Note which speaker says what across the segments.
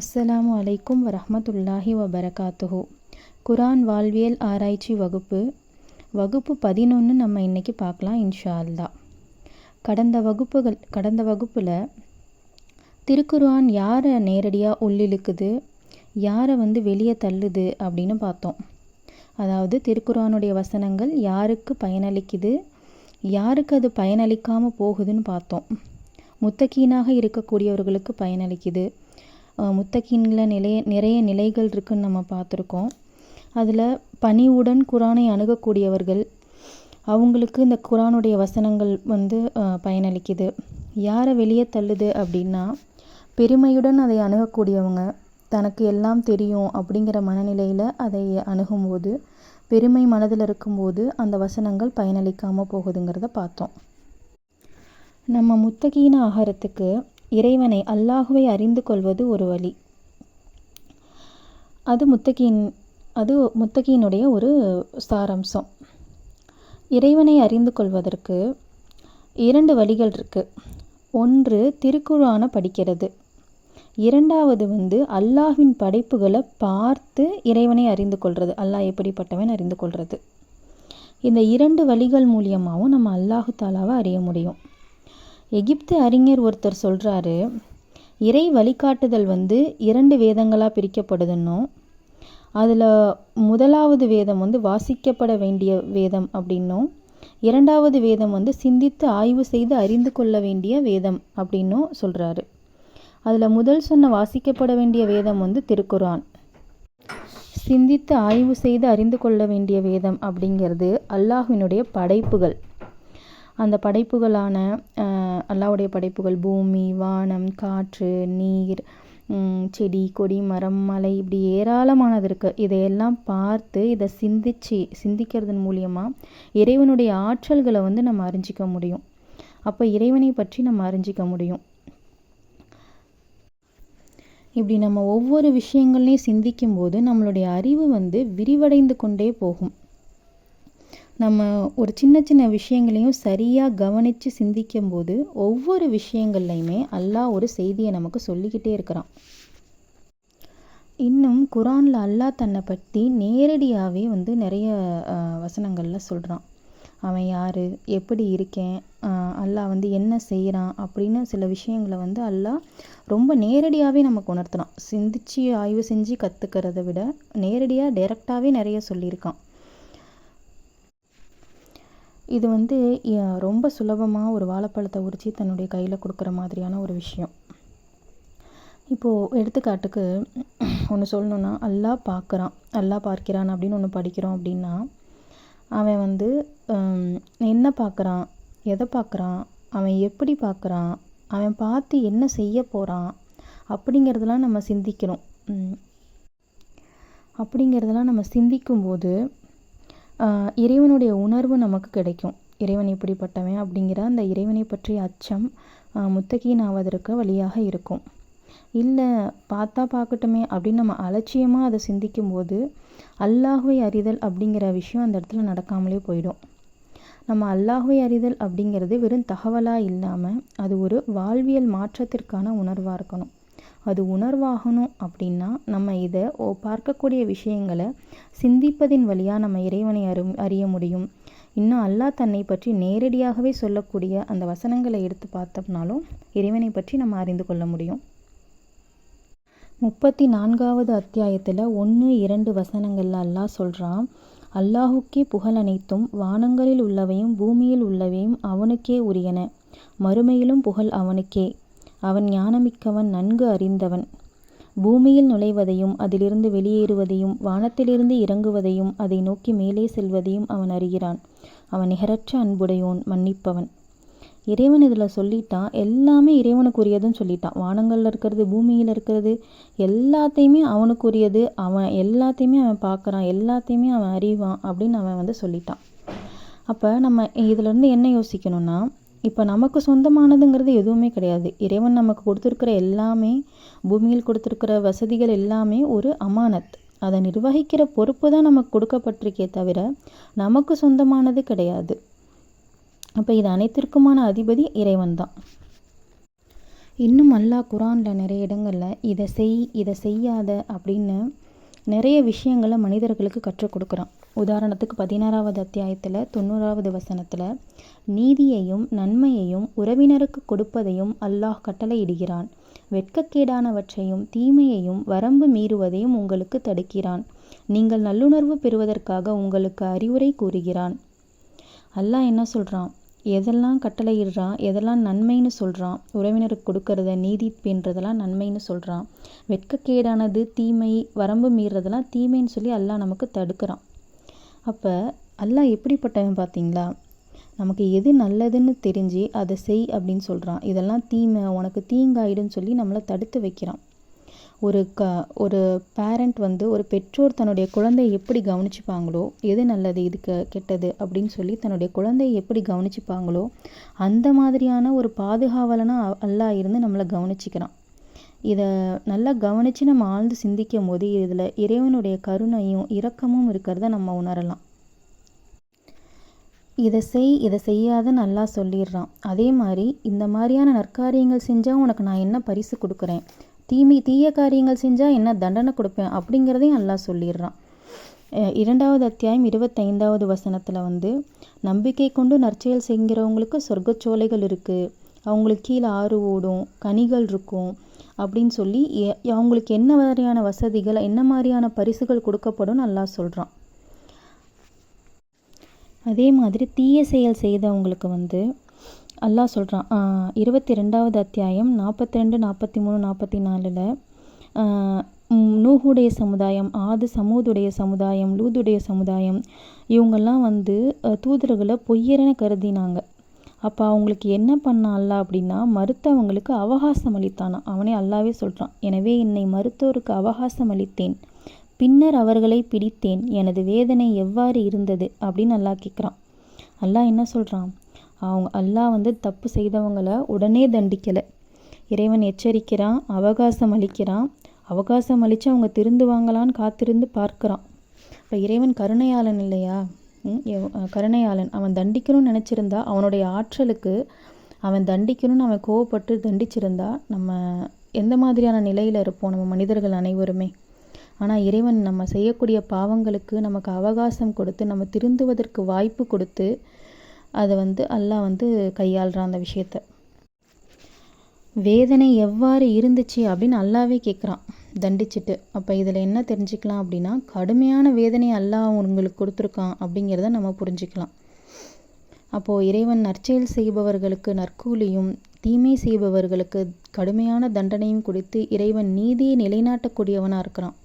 Speaker 1: அஸ்ஸலாமு அலைக்கும் வரஹ்மத்துல்லாஹி வபரகாத்துஹு. குரான் வாழ்வியல் ஆராய்ச்சி வகுப்பு 11 நம்ம இன்றைக்கி பார்க்கலாம் இன்ஷா அல்லாஹ். கடந்த வகுப்பில் திருக்குர்ஆன் யாரை நேரடியாக உள்ளிழுக்குது, யாரை வெளியே தள்ளுது அப்படின்னு பார்த்தோம். அதாவது திருக்குர்ஆனுடைய வசனங்கள் யாருக்கு பயனளிக்குது, யாருக்கு அது பயனளிக்காமல் போகுதுன்னு பார்த்தோம். முத்தகீனாக இருக்கக்கூடியவர்களுக்கு பயனளிக்குது. முத்தகீன்களில் நிறைய நிலைகள் இருக்குதுன்னு நம்ம பார்த்துருக்கோம். அதில் பணிவுடன் குரானை அணுகக்கூடியவர்கள், அவங்களுக்கு இந்த குரானுடைய வசனங்கள் பயனளிக்குது. யாரை வெளியே தள்ளுது அப்படின்னா, பெருமையுடன் அதை அணுகக்கூடியவங்க, தனக்கு எல்லாம் தெரியும் அப்படிங்கிற மனநிலையில் அதை அணுகும்போது, பெருமை மனதில் இருக்கும்போது அந்த வசனங்கள் பயனளிக்காமல் போகுதுங்கிறத பார்த்தோம். நம்ம முத்தகீன ஆகிறதுக்கு இறைவனை அல்லாஹுவை அறிந்து கொள்வது ஒரு வழி. அது முத்தகீனுடைய ஒரு சாராம்சம். இறைவனை அறிந்து கொள்வதற்கு 2 வழிகள் இருக்குது. ஒன்று திருக்குர்ஆனை படிக்கிறது, இரண்டாவது அல்லாஹ்வின் படைப்புகளை பார்த்து இறைவனை அறிந்து கொள்வது, அல்லாஹ் எப்படிப்பட்டவன் அறிந்து கொள்வது. இந்த 2 வழிகள் மூலியமாகவும் நம்ம அல்லாஹு தாலாவை அறிய முடியும். எகிப்து அறிஞர் ஒருத்தர் சொல்கிறாரு, இறை வழிகாட்டுதல் 2 வேதங்களாக பிரிக்கப்படுதுன்னும், அதில் முதலாவது வேதம் வாசிக்கப்பட வேண்டிய வேதம் அப்படின்னும், இரண்டாவது வேதம் சிந்தித்து ஆய்வு செய்து அறிந்து கொள்ள வேண்டிய வேதம் அப்படின்னும் சொல்கிறாரு. அதில் முதல் சொன்ன வாசிக்கப்பட வேண்டிய வேதம் திருக்குர்ஆன். சிந்தித்து ஆய்வு செய்து அறிந்து கொள்ள வேண்டிய வேதம் அப்படிங்கிறது அல்லாஹ்வினுடைய படைப்புகள். அந்த படைப்புகளான அல்லாஹ்வுடைய படைப்புகள் பூமி, வானம், காற்று, நீர், செடி, கொடி, மரம், மலை, இப்படி ஏராளமானது இருக்குது. இதையெல்லாம் பார்த்து இதை சிந்திக்கிறதன் மூலியமாக இறைவனுடைய ஆற்றல்களை நம்ம அறிஞ்சிக்க முடியும். அப்போ இறைவனை பற்றி நம்ம அறிஞ்சிக்க முடியும். இப்படி நம்ம ஒவ்வொரு விஷயங்களையும் சிந்திக்கும்போது நம்மளுடைய அறிவு விரிவடைந்து கொண்டே போகும். நம்ம ஒரு சின்ன விஷயங்களையும் சரியாக கவனித்து சிந்திக்கும்போது ஒவ்வொரு விஷயங்கள்லையுமே அல்லாஹ் ஒரு செய்தியை நமக்கு சொல்லிக்கிட்டே இருக்கிறான். இன்னும் குரானில் அல்லாஹ் தன்னை பற்றி நேரடியாகவே நிறைய வசனங்களில் சொல்கிறான். அவன் யார், எப்படி இருக்கேன், அல்லாஹ் என்ன செய்கிறான் அப்படின்னு சில விஷயங்களை அல்லாஹ் ரொம்ப நேரடியாகவே நமக்கு உணர்த்துறான். சிந்திச்சு ஆய்வு செஞ்சு கற்றுக்கிறத விட நேரடியாக டைரெக்டாகவே நிறைய சொல்லியிருக்கான். இது ரொம்ப சுலபமாக ஒரு வாழைப்பழத்தை உரித்து தன்னுடைய கையில் கொடுக்குற மாதிரியான ஒரு விஷயம். இப்போது எடுத்துக்காட்டுக்கு ஒன்று சொல்லணுன்னா, அல்லாஹ் பார்க்குறான், அல்லாஹ் பார்க்கிறான் அப்படின்னு ஒன்று படிக்கிறோம் அப்படின்னா, அவன் என்ன பார்க்குறான், எதை பார்க்குறான், அவன் எப்படி பார்க்குறான், அவன் பார்த்து என்ன செய்ய போகிறான் அப்படிங்கிறதெல்லாம் நம்ம சிந்திக்கணும். அப்படிங்கிறதெல்லாம் நம்ம சிந்திக்கும்போது இறைவனுடைய உணர்வு நமக்கு கிடைக்கும். இறைவன் எப்படிப்பட்டவன் அப்படிங்கிற அந்த இறைவனை பற்றிய அச்சம் முத்தகீன் ஆவதற்கு வழியாக இருக்கும். இல்லை பார்த்தா பார்க்கட்டுமே அப்படின்னு நம்ம அலட்சியமாக அதை சிந்திக்கும்போது அல்லாஹ்வை அறிதல் அப்படிங்கிற விஷயம் அந்த இடத்துல நடக்காமலே போயிடும். நம்ம அல்லாஹ்வை அறிதல் அப்படிங்கிறது வெறும் தகவலாக இல்லாமல் அது ஒரு வாழ்வியல் மாற்றத்திற்கான உணர்வாக இருக்கணும். அது உணர்வாகணும் அப்படின்னா நம்ம இதை பார்க்கக்கூடிய விஷயங்களை சிந்திப்பதின் வழியாக நம்ம இறைவனை அறிய முடியும். இன்னும் அல்லாஹ் தன்னை பற்றி நேரடியாகவே சொல்லக்கூடிய அந்த வசனங்களை எடுத்து பார்த்தோம்னாலும் இறைவனை பற்றி நம்ம அறிந்து கொள்ள முடியும். 34வது அத்தியாயத்தில் 1-2 வசனங்களில் அல்லாஹ் சொல்கிறான், அல்லாஹுக்கே புகழ் அனைத்தும், வானங்களில் உள்ளவையும் பூமியில் உள்ளவையும் அவனுக்கே உரியன, மறுமையிலும் புகழ் அவனுக்கே. அவன் ஞானமிக்கவன், நன்கு அறிந்தவன். பூமியில் நுழைவதையும் அதிலிருந்து வெளியேறுவதையும் வானத்திலிருந்து இறங்குவதையும் அதை நோக்கி மேலே செல்வதையும் அவன் அறிகிறான். அவன் நிகரற்ற அன்புடையோன், மன்னிப்பவன். இறைவன் இதில் சொல்லிட்டான், எல்லாமே இறைவனுக்குரியதுன்னு சொல்லிட்டான். வானங்களில் இருக்கிறது, பூமியில் இருக்கிறது எல்லாத்தையுமே அவனுக்குரியது, அவன் எல்லாத்தையுமே அவன் பார்க்குறான், எல்லாத்தையுமே அவன் அறிவான் அப்படின்னு அவன் சொல்லிட்டான். அப்போ நம்ம இதிலேருந்து என்ன யோசிக்கணும்னா, இப்போ நமக்கு சொந்தமானதுங்கிறது எதுவுமே கிடையாது. இறைவன் நமக்கு கொடுத்துருக்கிற எல்லாமே, பூமியில் கொடுத்துருக்கிற வசதிகள் எல்லாமே ஒரு அமானத். அதை நிர்வகிக்கிற பொறுப்பு தான் நமக்கு கொடுக்கப்பட்டிருக்கே தவிர நமக்கு சொந்தமானது கிடையாது. அப்போ இது அனைத்திற்குமான அதிபதி இறைவன் தான். இன்னும் அல்லாஹ் குரானில் நிறைய இடங்களில் இதை செய் இதை செய்யாத அப்படின்னு நிறைய விஷயங்களை மனிதர்களுக்கு கற்றுக் கொடுக்குறான். உதாரணத்துக்கு 16வது அத்தியாயத்தில் 90வது வசனத்தில் நீதியையும் நன்மையையும் உறவினருக்கு கொடுப்பதையும் அல்லாஹ் கட்டளையிடுகிறான். வெட்கக்கேடானவற்றையும் தீமையையும் வரம்பு மீறுவதையும் உங்களுக்கு தடுக்கிறான். நீங்கள் நல்லுணர்வு பெறுவதற்காக உங்களுக்கு அறிவுரை கூறுகிறான். அல்லாஹ் என்ன சொல்கிறான்? எதெல்லாம் கட்டளையிடுறான், எதெல்லாம் நன்மைன்னு சொல்கிறான், உறவினருக்கு கொடுக்கறத நீதி பேணுறதெல்லாம் நன்மைன்னு சொல்கிறான். வெட்கக்கேடானது தீமை, வரம்பு மீறுறதெல்லாம் தீமைன்னு சொல்லி அல்லாஹ் நமக்கு தடுக்கிறான். அப்போ அல்லாஹ் எப்படிப்பட்டவன் பார்த்தீங்களா? நமக்கு எது நல்லதுன்னு தெரிஞ்சு அதை செய் அப்படின்னு சொல்கிறான். இதெல்லாம் தீமை, உனக்கு தீங்காயிடுன்னு சொல்லி நம்மளை தடுத்து வைக்கிறான். ஒரு பேரண்ட் ஒரு பெற்றோர் தன்னுடைய குழந்தையை எப்படி கவனிச்சுப்பாங்களோ, எது நல்லது இது கெட்டது அப்படின்னு சொல்லி தன்னுடைய குழந்தையை எப்படி கவனிச்சுப்பாங்களோ அந்த மாதிரியான ஒரு பாதுகாவலனாக அல்லாஹ் இருந்து நம்மளை கவனிச்சிக்கிறான். இதை நல்லா கவனித்து நம்ம ஆழ்ந்து சிந்திக்கும் போது இதில் இறைவனுடைய கருணையும் இரக்கமும் இருக்கிறத நம்ம உணரலாம். இதை செய் இதை செய்யாதன்னு அல்லாஹ் சொல்லிடுறான். அதே மாதிரி இந்த மாதிரியான நற்காரியங்கள் செஞ்சால் உனக்கு நான் என்ன பரிசு கொடுக்குறேன், தீய காரியங்கள் செஞ்சால் என்ன தண்டனை கொடுப்பேன் அப்படிங்கிறதையும் அல்லாஹ் சொல்லிடுறான். 2வது அத்தியாயம் 25வது வசனத்தில் நம்பிக்கை கொண்டு நற்செயல் செய்கிறவங்களுக்கு சொர்க்கச்சோலைகள் இருக்குது, அவங்களுக்கு கீழே ஆறு ஓடும், கனிகள் இருக்கும் அப்படின்னு சொல்லி அவங்களுக்கு என்ன மாதிரியான வசதிகள், என்ன மாதிரியான பரிசுகள் கொடுக்கப்படும் அல்லாஹ் சொல்கிறான். அதே மாதிரி தீய செயல் செய்தவங்களுக்கு அல்லாஹ் சொல்கிறான். 22வது அத்தியாயம் 42, 43, 44 நூஹுடைய சமுதாயம், ஆது சமூதுடைய சமுதாயம், லூதுடைய சமுதாயம் இவங்கெல்லாம் தூதர்களை பொய்யரென கருதினாங்க. அப்போ அவங்களுக்கு என்ன பண்ணான் அல்லாஹ் அப்படின்னா, மறுத்தவங்களுக்கு அவகாசம் அளித்தானா. அவனே அல்லாவே சொல்கிறான், எனவே என்னை மறுத்தோருக்கு அவகாசம் அளித்தேன், பின்னர் அவர்களை பிடித்தேன், எனது வேதனை எவ்வாறு இருந்தது அப்படின்னு அல்லாஹ் கேட்குறான். அல்லாஹ் என்ன சொல்கிறான்? அல்லாஹ் தப்பு செய்தவங்களை உடனே தண்டிக்கலை. இறைவன் எச்சரிக்கிறான், அவகாசம் அளிக்கிறான். அவகாசம் அளித்து அவங்க திருந்துவாங்களான்னு காத்திருந்து பார்க்குறான். இப்போ இறைவன் கருணையாளன் இல்லையா? கருணையாளன். அவன் தண்டிக்கணும்னு நினச்சிருந்தா, அவனுடைய ஆற்றலுக்கு அவன் தண்டிக்கணும்னு அவன் கோவப்பட்டு தண்டிச்சிருந்தா நம்ம எந்த மாதிரியான நிலையில் இருப்போம் நம்ம மனிதர்கள் அனைவருமே. ஆனால் இறைவன் நம்ம செய்யக்கூடிய பாவங்களுக்கு நமக்கு அவகாசம் கொடுத்து நம்ம திருந்துவதற்கு வாய்ப்பு கொடுத்து அதை அல்லாஹ் கையாளுறான் அந்த விஷயத்த. வேதனை எவ்வாறு இருந்துச்சு அப்படின்னு அல்லாவே கேட்குறான் தண்டிச்சுட்டு. அப்போ இதில் என்ன தெரிஞ்சுக்கலாம் அப்படின்னா, கடுமையான வேதனை அல்லாஹ் உங்களுக்கு கொடுத்துருக்கான் அப்படிங்கிறத நம்ம புரிஞ்சுக்கலாம். அப்போது இறைவன் நற்செயல் செய்பவர்களுக்கு நற்கூலியும் தீமை செய்பவர்களுக்கு கடுமையான தண்டனையும் கொடுத்து இறைவன் நீதியை நிலைநாட்டக்கூடியவனாக இருக்கிறான்,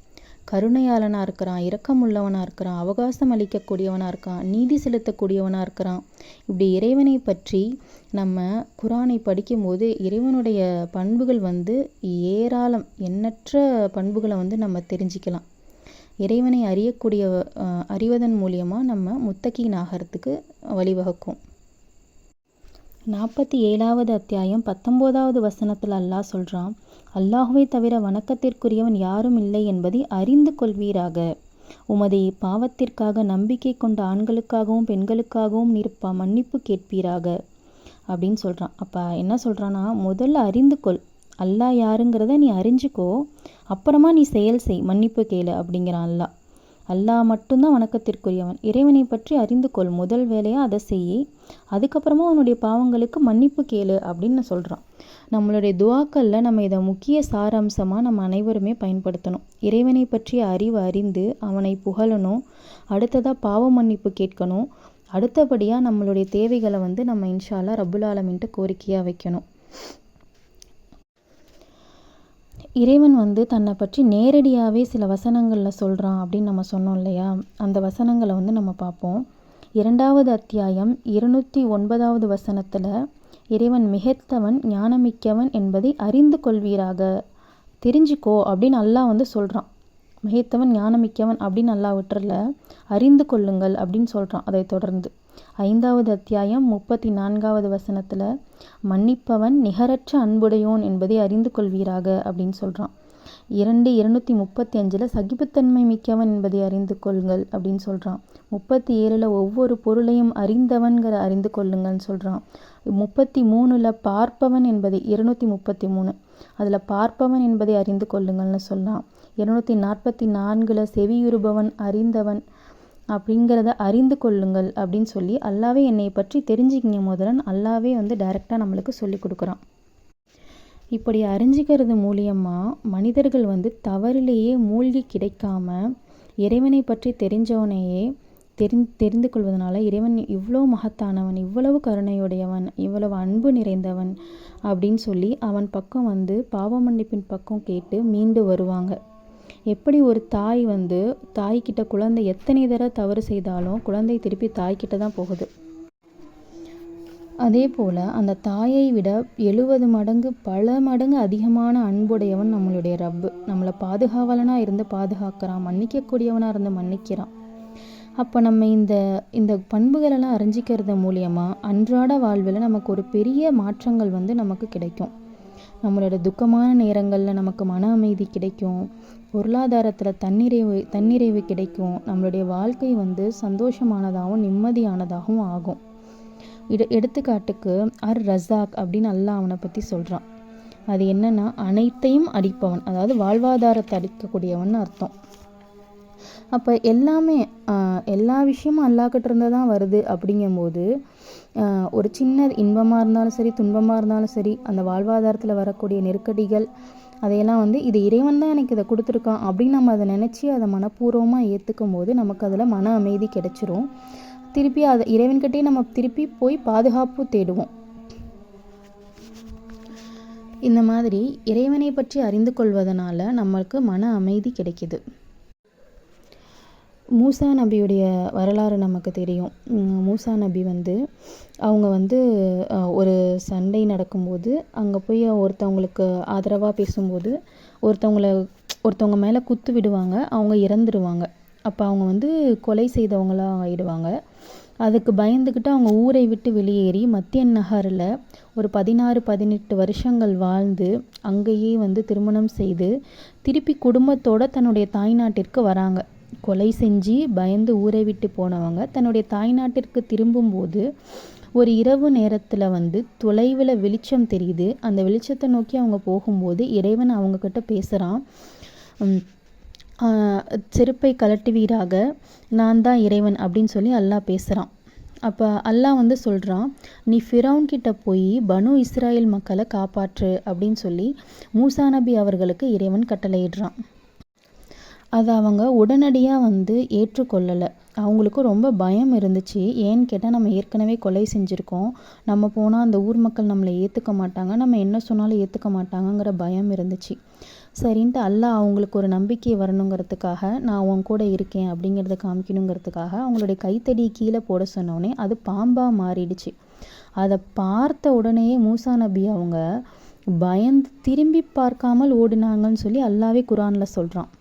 Speaker 1: கருணையாளனாக இருக்கிறான், இரக்கமுள்ளவனாக இருக்கிறான், அவகாசம் அளிக்கக்கூடியவனாக இருக்கான், நீதி செலுத்தக்கூடியவனாக இருக்கிறான். இப்படி இறைவனை பற்றி நம்ம குரானை படிக்கும்போது இறைவனுடைய பண்புகள் ஏராளம், எண்ணற்ற பண்புகளை நம்ம தெரிஞ்சுக்கலாம். இறைவனை அறிவதன் மூலியமாக நம்ம முத்தகீன் ஆகிறதுக்கு வழிவகுக்கும். 47வது அத்தியாயம் 19வது வசனத்தில் அல்லாஹ் சொல்கிறான், அல்லாஹுவை தவிர வணக்கத்திற்குரியவன் யாரும் இல்லை என்பதை அறிந்து கொள்வீராக. உமது பாவத்திற்காக நம்பிக்கை கொண்ட ஆண்களுக்காகவும் பெண்களுக்காகவும் நீர் மன்னிப்பு கேட்பீராக அப்படின்னு சொல்கிறான். அப்போ என்ன சொல்கிறான்னா, முதல்ல அறிந்து கொள், அல்லாஹ் யாருங்கிறத நீ அறிஞ்சுக்கோ, அப்புறமா நீ செயல் செய், மன்னிப்பு கேளு அப்படிங்கிறான் அல்லாஹ். அல்லாஹ் மட்டும்தான் வணக்கத்திற்குரியவன். இறைவனை பற்றி அறிந்து கொள், முதல் வேலையாக அதை செய், அதுக்கப்புறமா உன்னுடைய பாவங்களுக்கு மன்னிப்பு கேளு அப்படின்னு சொல்கிறான். நம்மளுடைய துவாக்களில் நம்ம இதை முக்கிய சாராம்சமாக நம்ம அனைவருமே பயன்படுத்தணும். இறைவனை பற்றிய அறிவு அறிந்து அவனை புகழணும், அடுத்ததாக பாவ மன்னிப்பு கேட்கணும், அடுத்தபடியாக நம்மளுடைய தேவைகளை நம்ம இன்ஷா அல்லாஹ் ரப்புல் ஆலமீன்ட்ட கோரிக்கையாக வைக்கணும். இறைவன் தன்னை பற்றி நேரடியாகவே சில வசனங்களில் சொல்கிறான் அப்படின்னு நம்ம சொன்னோம் இல்லையா? அந்த வசனங்களை நம்ம பார்ப்போம். 2வது அத்தியாயம் 209வது வசனத்தில் இறைவன் மிகைத்தவன் ஞானமிக்கவன் என்பதை அறிந்து கொள்வீராக, தெரிஞ்சுக்கோ அப்படின்னு அல்லாஹ் சொல்கிறான். மிகைத்தவன் ஞானமிக்கவன் அப்படின்னு அல்லாஹ் விட்டுறல, அறிந்து கொள்ளுங்கள் அப்படின்னு சொல்கிறான். அதை தொடர்ந்து 5வது அத்தியாயம் 34வது வசனத்தில் மன்னிப்பவன் நிகரற்ற அன்புடையோன் என்பதை அறிந்து கொள்வீராக அப்படின்னு சொல்கிறான். 2:235 சகிப்புத்தன்மை மிக்கவன் என்பதை அறிந்து கொள்ளுங்கள் அப்படின்னு சொல்கிறான். 37 ஒவ்வொரு பொருளையும் அறிந்தவன்கிற அறிந்து கொள்ளுங்கள்னு சொல்கிறான். 33 பார்ப்பவன் என்பதை 233 அதில் பார்ப்பவன் என்பதை அறிந்து கொள்ளுங்கள்னு சொல்லலாம். 244 செவியுறுபவன் அறிந்தவன் அப்படிங்கிறத அறிந்து கொள்ளுங்கள் அப்படின்னு சொல்லி அல்லாவே என்னை பற்றி தெரிஞ்சுக்கிங்க முதலன் அல்லாவே டைரெக்டாக நம்மளுக்கு சொல்லி கொடுக்குறான். இப்படி அறிஞ்சிக்கிறது மூலியமாக மனிதர்கள் தவறிலேயே மூழ்கி கிடைக்காம இறைவனை பற்றி தெரிஞ்சவனையே தெரிந்து கொள்வதனால இறைவன் இவ்வளோ மகத்தானவன், இவ்வளவு கருணையுடையவன், இவ்வளவு அன்பு நிறைந்தவன் அப்படின்னு சொல்லி அவன் பக்கம் பாவ மன்னிப்பின் பக்கம் கேட்டு மீண்டு வருவாங்க. எப்படி ஒரு தாய் தாய்கிட்ட குழந்தை எத்தனை தடவை தவறு செய்தாலும் குழந்தை திருப்பி தாய்கிட்ட தான் போகுது. அதே போல் அந்த தாயை விட 70 மடங்கு பல மடங்கு அதிகமான அன்புடையவன் நம்மளுடைய ரப்பு. நம்மளை பாதுகாவலனாக இருந்து பாதுகாக்கிறான், மன்னிக்கக்கூடியவனாக இருந்து மன்னிக்கிறான். அப்போ நம்ம இந்த பண்புகளெல்லாம் அறிஞ்சிக்கிறது மூலியமாக அன்றாட வாழ்வில் நமக்கு ஒரு பெரிய மாற்றங்கள் நமக்கு கிடைக்கும். நம்மளோட துக்கமான நேரங்களில் நமக்கு மன அமைதி கிடைக்கும், பொருளாதாரத்தில் தன்னிறைவு கிடைக்கும், நம்மளுடைய வாழ்க்கை சந்தோஷமானதாகவும் நிம்மதியானதாகவும் ஆகும். எடுத்துக்காட்டுக்கு ரஸாக் அப்படின்னு அல்லாஹ் அவனை பற்றி சொல்கிறான். அது என்னன்னா அனைத்தையும் அளிப்பவன், அதாவது வாழ்வாதாரத்தை அளிக்கக்கூடியவன் அர்த்தம். அப்போ எல்லா விஷயமும் அல்லாஹ்கிட்ட இருந்து தான் வருது. அப்படிங்கும்போது ஒரு சின்ன இன்பமாக இருந்தாலும் சரி துன்பமாக இருந்தாலும் சரி அந்த வாழ்வாதாரத்தில் வரக்கூடிய நெருக்கடிகள் அதையெல்லாம் இது இறைவன் தான் எனக்கு இதை கொடுத்துருக்கான் அப்படின்னு நம்ம அதை நினச்சி அதை மனப்பூர்வமாக ஏற்றுக்கும் போது நமக்கு அதில் மன அமைதி கிடைச்சிரும். திருப்பி அதை இறைவன்கிட்டே நம்ம திருப்பி போய் பாதுகாப்பு தேடுவோம். இந்த மாதிரி இறைவனை பற்றி அறிந்து கொள்வதனால நம்மளுக்கு மன அமைதி கிடைக்கிது. மூசா நபியுடைய வரலாறு நமக்கு தெரியும். மூசா நபி அவங்க ஒரு சண்டை நடக்கும்போது அங்கே போய் ஒருத்தவங்களுக்கு ஆதரவாக பேசும்போது ஒருத்தவங்க மேலே குத்து விடுவாங்க, அவங்க இறந்துடுவாங்க. அப்போ அவங்க கொலை செய்தவங்களாக ஆயிடுவாங்க. அதுக்கு பயந்துக்கிட்டு அவங்க ஊரை விட்டு வெளியேறி மத்திய நகரில் ஒரு 16-18 வருஷங்கள் வாழ்ந்து அங்கேயே திருமணம் செய்து திருப்பி குடும்பத்தோடு தன்னுடைய தாய்நாட்டிற்கு வராங்க. கொலை செஞ்சு பயந்து ஊரை விட்டு போனவங்க தன்னுடைய தாய்நாட்டிற்கு திரும்பும்போது ஒரு இரவு நேரத்தில் தொலைவில் வெளிச்சம் தெரியுது. அந்த வெளிச்சத்தை நோக்கி அவங்க போகும்போது இறைவன் அவங்கக்கிட்ட பேசுகிறான். செருப்பை கலட்டுவீராக, நான் தான் இறைவன் அப்படின்னு சொல்லி அல்லாஹ் பேசுகிறான். அப்போ அல்லாஹ் சொல்கிறான், நீ ஃபிரௌன் கிட்ட போய் பனு இஸ்ராயேல் மக்களை காப்பாற்று அப்படின்னு சொல்லி மூசா நபி அவர்களுக்கு இறைவன் கட்டளையிடுறான். அதை அவங்க உடனடியாக ஏற்றுக்கொள்ளலை. அவங்களுக்கு ரொம்ப பயம் இருந்துச்சு. ஏன்னு கேட்டால் நம்ம ஏற்கனவே கொலை செஞ்சுருக்கோம், நம்ம போனால் அந்த ஊர் மக்கள் நம்மளை ஏற்றுக்க மாட்டாங்க, நம்ம என்ன சொன்னாலும் ஏற்றுக்க மாட்டாங்கங்கிற பயம் இருந்துச்சு. சரின்ட்டு அல்லாஹ் அவங்களுக்கு ஒரு நம்பிக்கை வரணுங்கிறதுக்காக நான் உன் கூட இருக்கேன் அப்படிங்கிறத காமிக்கணுங்கிறதுக்காக அவங்களுடைய கைத்தடி கீழே போட சொன்னோடனே அது பாம்பாக மாறிடுச்சு. அதை பார்த்த உடனேயே மூசா நபி அவங்க பயந்து திரும்பி பார்க்காமல் ஓடினாங்கன்னு சொல்லி அல்லாவே குரானில் சொல்கிறான்.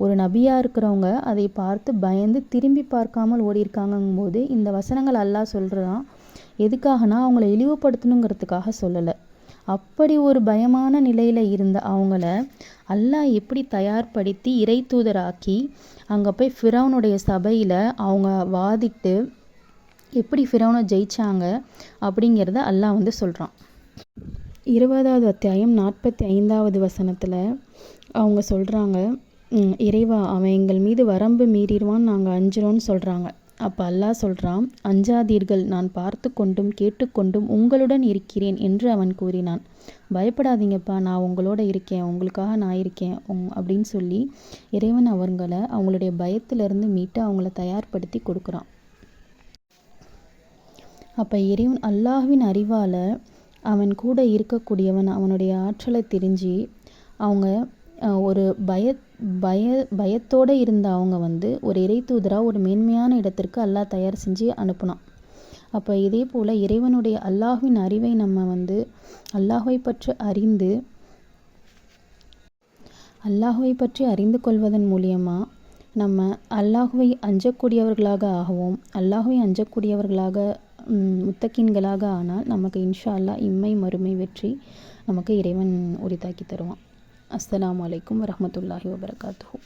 Speaker 1: ஒரு நபியாக இருக்கிறவங்க அதை பார்த்து பயந்து திரும்பி பார்க்காமல் ஓடி இருக்காங்கும் போது இந்த வசனங்கள் அல்லாஹ் சொல்கிறான். எதுக்காகனா அவங்கள இழிவுபடுத்தணுங்கிறதுக்காக சொல்லலை. அப்படி ஒரு பயமான நிலையில் இருந்த அவங்கள அல்லாஹ் எப்படி தயார்படுத்தி இறை தூதராக்கி அங்கே போய் ஃபிரௌனுடைய சபையில் அவங்க வாதிட்டு எப்படி ஃபிரௌனை ஜெயிச்சாங்க அப்படிங்கிறத அல்லாஹ் சொல்கிறான். 20வது அத்தியாயம் 45வது வசனத்தில் அவங்க சொல்கிறாங்க, இறைவா அவன் எங்கள் மீது வரம்பு மீறிடுவான், நாங்கள் அஞ்சுறோன்னு சொல்கிறாங்க. அப்போ அல்லாஹ் சொல்கிறான், அஞ்சாதீர்கள், நான் பார்த்து கொண்டும் கேட்டுக்கொண்டும் உங்களுடன் இருக்கிறேன் என்று அவன் கூறினான். பயப்படாதீங்கப்பா, நான் உங்களோட இருக்கேன், உங்களுக்காக நான் இருக்கேன் அப்படின்னு சொல்லி இறைவன் அவங்களுடைய பயத்திலிருந்து மீட்டு அவங்கள தயார்படுத்தி கொடுக்குறான். அப்போ இறைவன் அல்லாஹ்வின் அறிவால் அவன் கூட இருக்கக்கூடியவன் அவனுடைய ஆற்றலை தெரிஞ்சு அவங்க ஒரு பயத்தோடு இருந்த அவங்க ஒரு இறை தூதராக ஒரு மேன்மையான இடத்திற்கு அல்லாஹ் தயார் செஞ்சு அனுப்புனான். அப்போ இதே போல் இறைவனுடைய அல்லாஹ்வின் அறிவை நம்ம அல்லாஹ்வை பற்றி அறிந்து கொள்வதன் மூலியமாக நம்ம அல்லாஹ்வை அஞ்சக்கூடியவர்களாக ஆகவும் அல்லாஹ்வை அஞ்சக்கூடியவர்களாக முத்தகீன்களாக ஆனால் நமக்கு இன்ஷா அல்லாஹ் இம்மை மறுமை வெற்றி நமக்கு இறைவன் உரித்தாக்கி தருவான். அஸ்ஸலாமு அலைக்கும் வரஹ்மத்துல்லாஹி வபரகாத்துஹு.